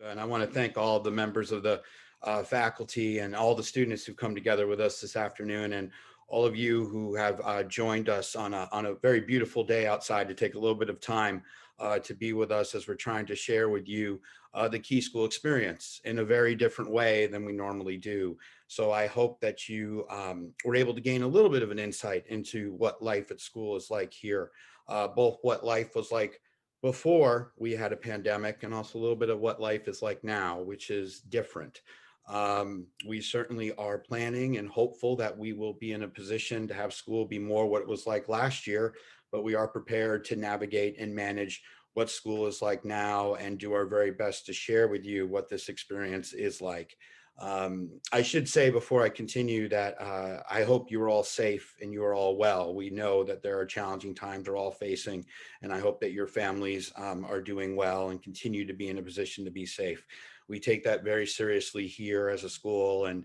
And I want to thank all the members of the faculty and all the students who've come together with us this afternoon, and all of you who have joined us on a very beautiful day outside to take a little bit of time to be with us as we're trying to share with you the Key School experience in a very different way than we normally do. So I hope that you were able to gain a little bit of an insight into what life at school is like here, both what life was like before we had a pandemic and also a little bit of what life is like now, which is different. We certainly are planning and hopeful that we will be in a position to have school be more what it was like last year, but we are prepared to navigate and manage what school is like now and do our very best to share with you what this experience is like. I should say before I continue that I hope you are all safe and you are all well. We know that there are challenging times we're all facing, and I hope that your families are doing well and continue to be in a position to be safe. We take that very seriously here as a school, and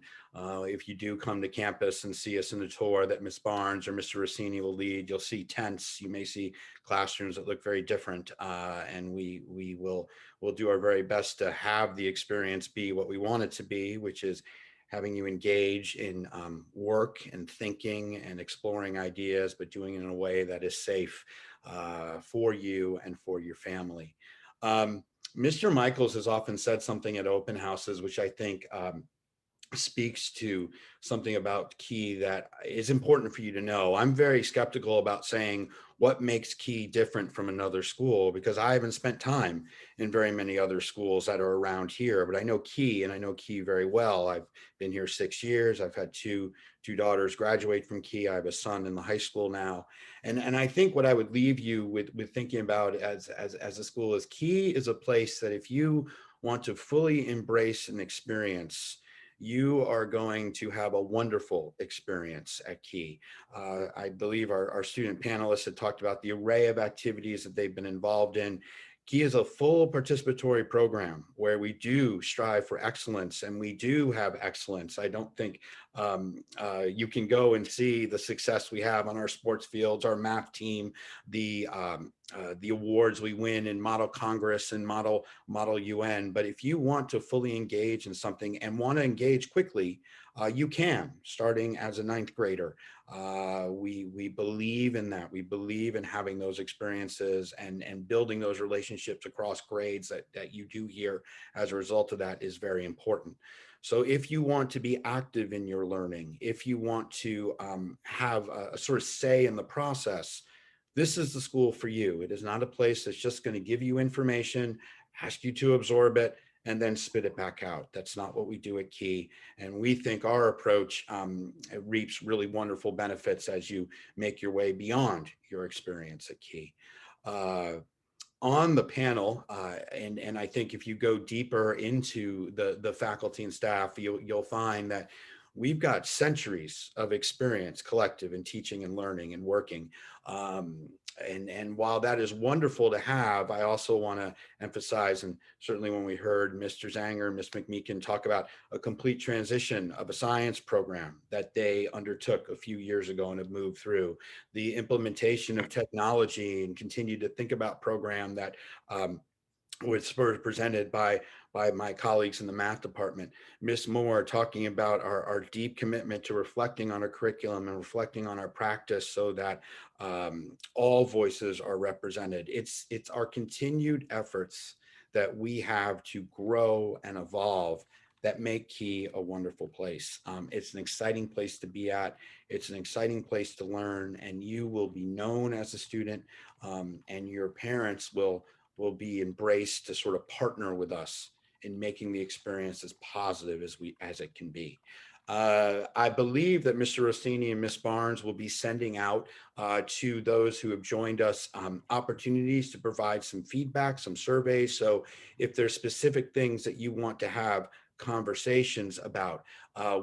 if you do come to campus and see us in the tour that Ms. Barnes or Mr. Rossini will lead, you'll see tents, you may see classrooms that look very different, and we will we'll do our very best to have the experience be what we want it to be, which is having you engage in work and thinking and exploring ideas, but doing it in a way that is safe for you and for your family. Um, Mr. Michaels has often said something at open houses, which I think speaks to something about Key that is important for you to know. I'm very skeptical about saying what makes Key different from another school because I haven't spent time in very many other schools that are around here, but I know Key and I know Key very well. I've been here 6 years. I've had two daughters graduate from Key. I have a son in the high school now. And I think what I would leave you with thinking about as a school is Key is a place that if you want to fully embrace and experience, you are going to have a wonderful experience at Key. I believe our student panelists had talked about the array of activities that they've been involved in. Key is a full participatory program where we do strive for excellence and we do have excellence. I don't think you can go and see the success we have on our sports fields, our math team, the awards we win in Model Congress and Model UN. But if you want to fully engage in something and want to engage quickly, you can, starting as a ninth grader. We believe in that. We believe in having those experiences and building those relationships across grades that you do here as a result of that is very important. So if you want to be active in your learning, if you want to have a sort of say in the process, this is the school for you. It is not a place that's just going to give you information, ask you to absorb it, and then spit it back out. That's not what we do at Key. And we think our approach reaps really wonderful benefits as you make your way beyond your experience at Key. On the panel, and I think if you go deeper into the faculty and staff, you'll find that we've got centuries of experience collective in teaching and learning and working. And while that is wonderful to have, I also want to emphasize, and certainly when we heard Mr. Zanger and Ms. McMeekin talk about a complete transition of a science program that they undertook a few years ago and have moved through, the implementation of technology and continue to think about program that was presented by my colleagues in the math department. Miss Moore talking about our deep commitment to reflecting on our curriculum and reflecting on our practice so that all voices are represented. It's our continued efforts that we have to grow and evolve that make Key a wonderful place. It's an exciting place to be at. It's an exciting place to learn, and you will be known as a student, and your parents will be embraced to sort of partner with us in making the experience as positive as it can be. I believe that Mr. Rossini and Ms. Barnes will be sending out to those who have joined us opportunities to provide some feedback, some surveys. So if there's specific things that you want to have conversations about,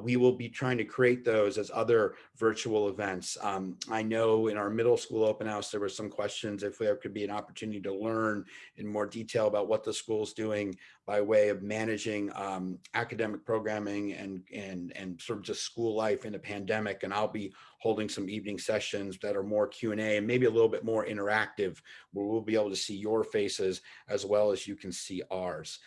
we will be trying to create those as other virtual events. I know in our middle school open house, there were some questions if there could be an opportunity to learn in more detail about what the school is doing by way of managing academic programming and sort of just school life in a pandemic. And I'll be holding some evening sessions that are more Q&A and maybe a little bit more interactive, where we'll be able to see your faces as well as you can see ours.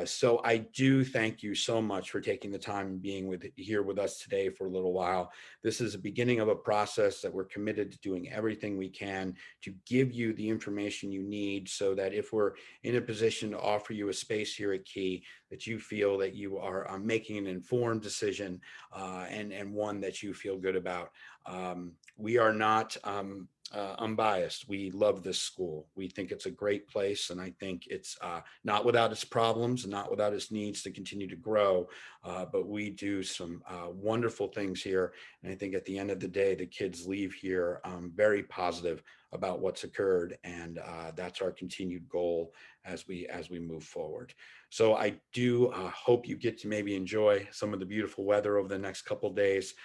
So I do thank you so much for taking the time and being here with us today for a little while. This is the beginning of a process that we're committed to doing everything we can to give you the information you need so that if we're in a position to offer you a space here at Key, that you feel that you are making an informed decision and one that you feel good about. We are not unbiased. We love this school. We think it's a great place, and I think it's not without its problems and not without its needs to continue to grow. But we do some wonderful things here, and I think at the end of the day, the kids leave here very positive about what's occurred, and that's our continued goal as we move forward. So I do hope you get to maybe enjoy some of the beautiful weather over the next couple of days.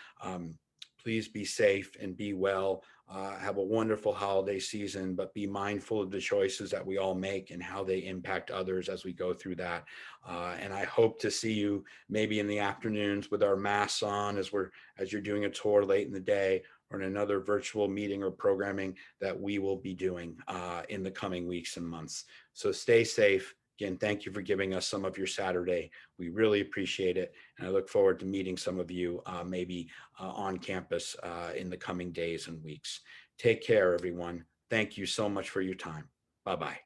Please be safe and be well. Have a wonderful holiday season, but be mindful of the choices that we all make and how they impact others as we go through that. And I hope to see you maybe in the afternoons with our masks on as you're doing a tour late in the day, or in another virtual meeting or programming that we will be doing in the coming weeks and months. So stay safe. Again, thank you for giving us some of your Saturday. We really appreciate it. And I look forward to meeting some of you maybe on campus in the coming days and weeks. Take care, everyone. Thank you so much for your time. Bye bye.